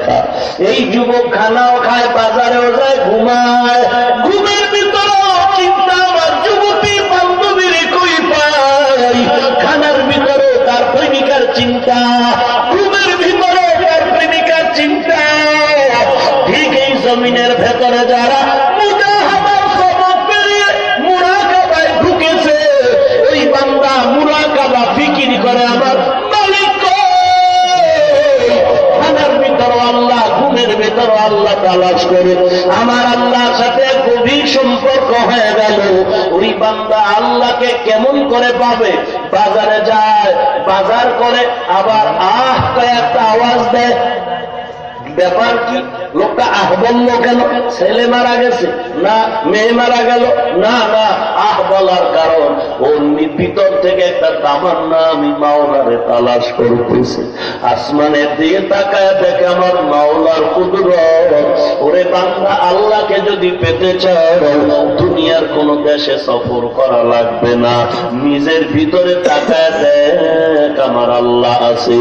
দেখা। এই যুবক খানাও খায়, বাজারেও যায়, ঘুমায়, ঘুমের ভিতরে চিন্তা আমার যুবতী বান্ধবীর কই পাই। খানার ভিতরে তার প্রেমিকার চিন্তা, ঘুমের ভিতরে তার প্রেমিকার চিন্তা। ঠিক এই জমিনের ভেতরে যারা মুজাহাদার সবক পেরিয়ে মুরাকাবায় ঢুকেছে, ওই বান্দা মুরাকাবা ফিকির করে আমার মালিক খানার ভিতর আল্লাহ, ঘুমের ভেতর আল্লাহ তালাশ করে। আমার আল্লাহর সাথে গভীর সম্পর্ক হয়ে গেল। ওই বান্দা আল্লাহকে কেমন করে পাবে? বাজারে যায়, বাজার করে, আবার আহ কয়েকটা আওয়াজ দেয়। ব্যাপার কি? লোকটা আহ বলল কেন? ছেলে মারা গেছে না মেয়ে মারা গেল? না না, আহ বলার কারণ ওর ভিতর থেকে একটা তামান্না, আমি মাওলারে তালাশ করতেছি। আসমানের দিকে তাকায় দেখে আমার মাওলার কুদরত। ওরে বান্দা, আল্লাহকে যদি পেতে চাও দুনিয়ার কোন দেশে সফর করা লাগবে না, নিজের ভিতরে তাকায় দেখ আমার আল্লাহ আছে।